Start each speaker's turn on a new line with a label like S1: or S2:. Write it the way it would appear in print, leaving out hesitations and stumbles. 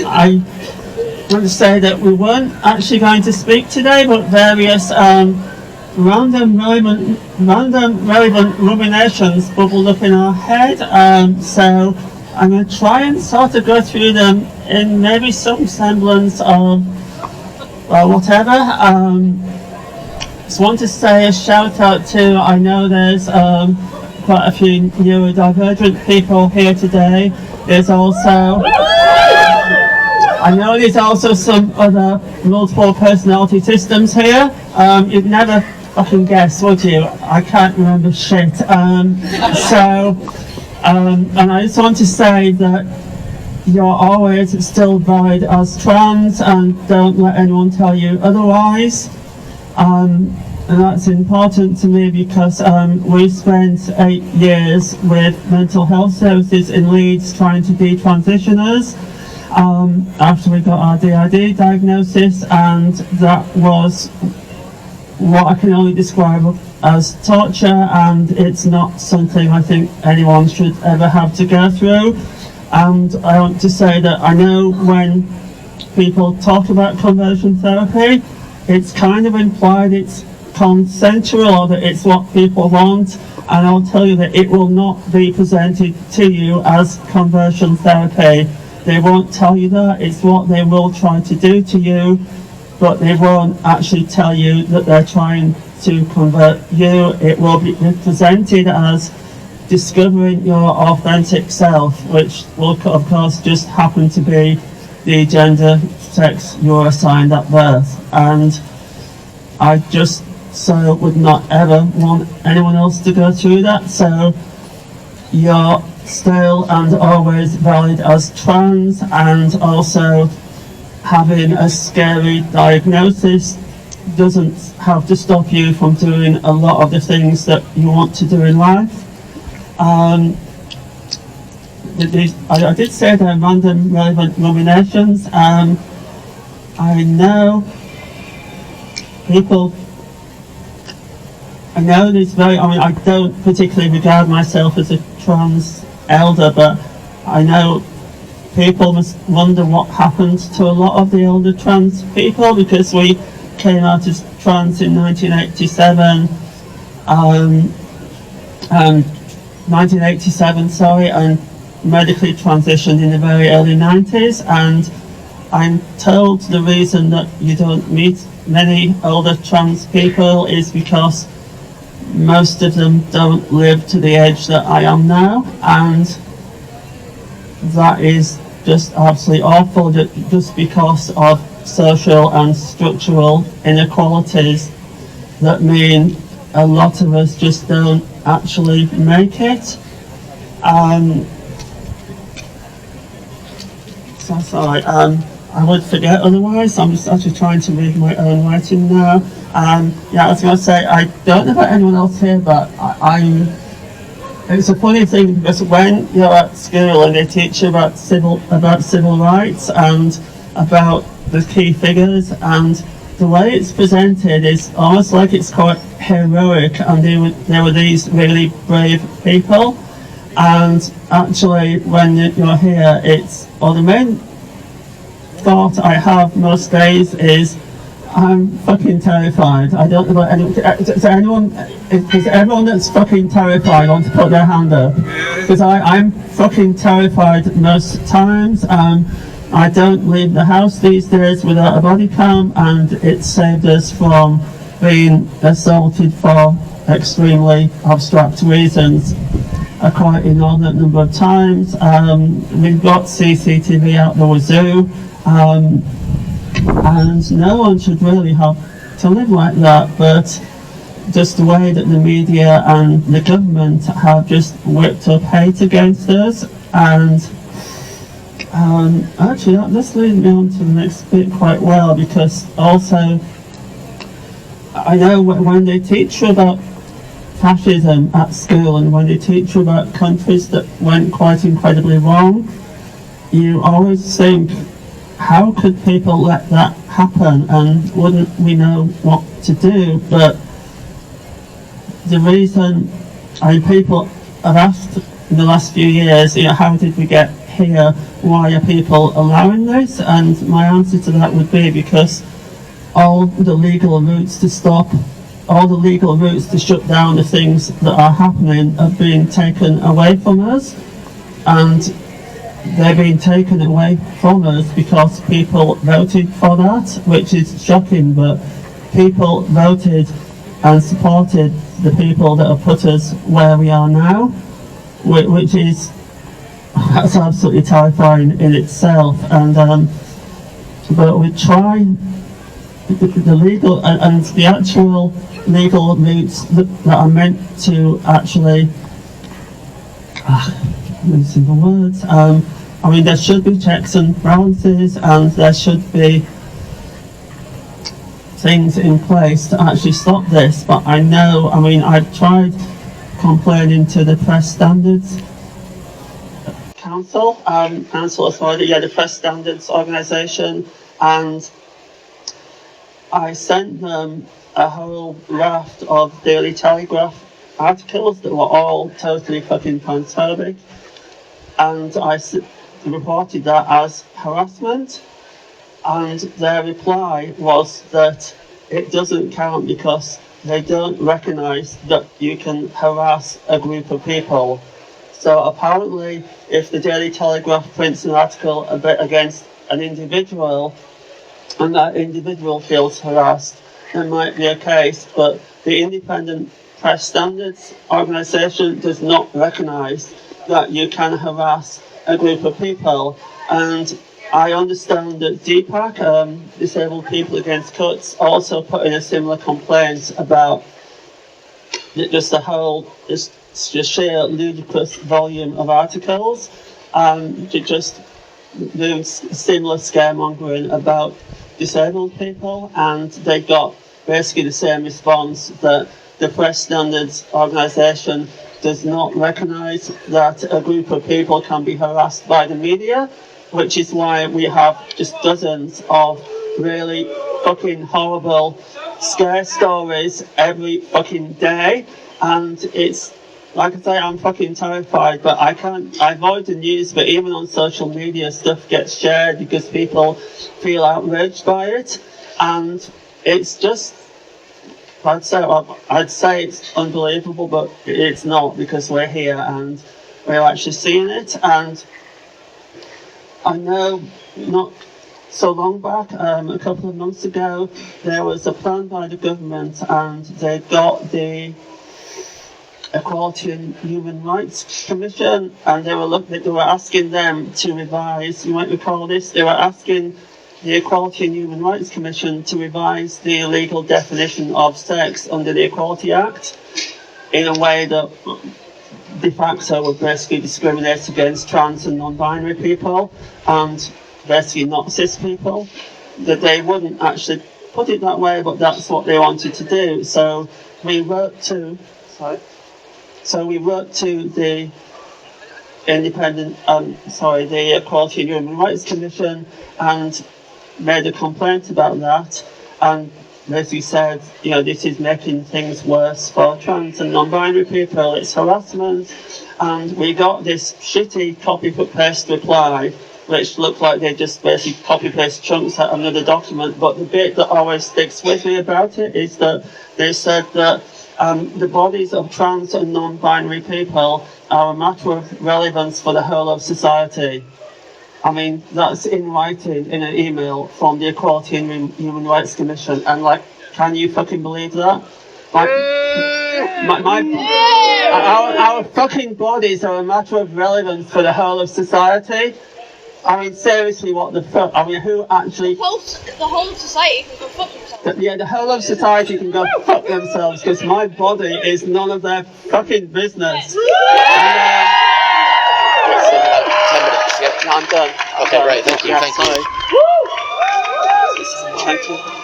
S1: I want to say that we weren't actually going to speak today, but various random relevant ruminations bubbled up in our head. So I'm going to try and sort of go through them in maybe some semblance of, well, whatever. Just want to say a shout out to, I know there's quite a few neurodivergent people here today. There's also, I know there's also some other multiple personality systems here. You'd never fucking guess, would you? I can't remember shit. And I just want to say that you're always still valid as trans, and don't let anyone tell you otherwise. And that's important to me because we spent 8 years with mental health services in Leeds trying to detransition us after we got our DID diagnosis, and that was what I can only describe as torture, and it's not something I think anyone should ever have to go through. And I want to say that I know when people talk about conversion therapy, it's kind of implied it's consensual or that it's what people want, and I'll tell you that it will not be presented to you as conversion therapy. They won't tell you that. It's what they will try to do to you, but they won't actually tell you that they're trying to convert you. It will be presented as discovering your authentic self, which will of course just happen to be the gender, sex you're assigned at birth. And I just so would not ever want anyone else to go through that. So you're still and always valid as trans, and also having a scary diagnosis doesn't have to stop you from doing a lot of the things that you want to do in life. I did say they're random relevant nominations. I know there's I don't particularly regard myself as a trans elder, but I know people must wonder what happened to a lot of the older trans people, because we came out as trans in 1987, and medically transitioned in the very early 90s, and I'm told the reason that you don't meet many older trans people is because most of them don't live to the age that I am now, and that is just absolutely awful, just because of social and structural inequalities that mean a lot of us just don't actually make it. So sorry, I would forget otherwise. I'm just actually trying to read my own writing now. Yeah, I was going to say, I don't know about anyone else here, but it's a funny thing, because when you're at school and they teach you about civil rights and about the key figures, and the way it's presented is almost like it's quite heroic, and there were these really brave people, and actually when you're here, the main thought I have most days is, I'm fucking terrified. I don't know about anyone. Is everyone that's fucking terrified want to put their hand up? Because I'm fucking terrified most times. I don't leave the house these days without a body cam, and it's saved us from being assaulted for extremely abstract reasons a quite inordinate number of times. We've got CCTV out the wazoo. And no one should really have to live like that, but just the way that the media and the government have just whipped up hate against us. And actually this leads me on to the next bit quite well, because also I know when they teach you about fascism at school, and when they teach you about countries that went quite incredibly wrong, you always think, how could people let that happen, and wouldn't we know what to do? But the reason people have asked in the last few years, how did we get here? Why are people allowing this? And my answer to that would be because all the legal routes to shut down the things that are happening are being taken away from us. And they're being taken away from us because people voted for that, which is shocking, but people voted and supported the people that have put us where we are now, which is, that's absolutely terrifying in itself. And but we try the legal and the actual legal routes that are meant to actually losing the words. I mean, there should be checks and balances, and there should be things in place to actually stop this. But I know, I mean, I've tried complaining to the Press Standards Council, Council Authority, the Press Standards Organisation, and I sent them a whole raft of Daily Telegraph articles that were all totally fucking transphobic, and I reported that as harassment, and their reply was that it doesn't count because they don't recognise that you can harass a group of people. So apparently, if the Daily Telegraph prints an article a bit against an individual, and that individual feels harassed, there might be a case, but the Independent Press Standards Organisation does not recognise that you can harass a group of people. And I understand that DPAC, Disabled People Against Cuts, also put in a similar complaint about just the whole, just sheer ludicrous volume of articles, just doing similar scaremongering about disabled people, and they got basically the same response, that the Press Standards Organisation does not recognise that a group of people can be harassed by the media, which is why we have just dozens of really fucking horrible scare stories every fucking day. And it's, like I say, I'm fucking terrified, but I avoid the news, but even on social media stuff gets shared because people feel outraged by it. And it's just, I'd say it's unbelievable, but it's not, because we're here and we're actually seeing it. And I know not so long back, a couple of months ago, there was a plan by the government, and they got the Equality and Human Rights Commission, and they were asking them to revise, you might recall this, they were asking the Equality and Human Rights Commission to revise the legal definition of sex under the Equality Act in a way that de facto would basically discriminate against trans and non-binary people, and basically not cis people. That they wouldn't actually put it that way, but that's what they wanted to do. So we wrote to the the Equality and Human Rights Commission, and made a complaint about that, and basically said, this is making things worse for trans and non-binary people, it's harassment. And we got this shitty copy-paste reply, which looked like they just basically copy-paste chunks out of another document. But the bit that always sticks with me about it is that they said that the bodies of trans and non-binary people are a matter of relevance for the whole of society. I mean, that's in writing in an email from the Equality and Human Rights Commission, and can you fucking believe that? Our fucking bodies are a matter of relevance for the whole of society. I mean, seriously, what the fuck? I mean, who actually...
S2: The whole of society can go fuck themselves.
S1: Yeah, the whole of society can go fuck themselves, because my body is none of their fucking business.
S3: Yeah, no, I'm done.
S4: Okay, great. Thank you. Thank you.
S1: Thank you.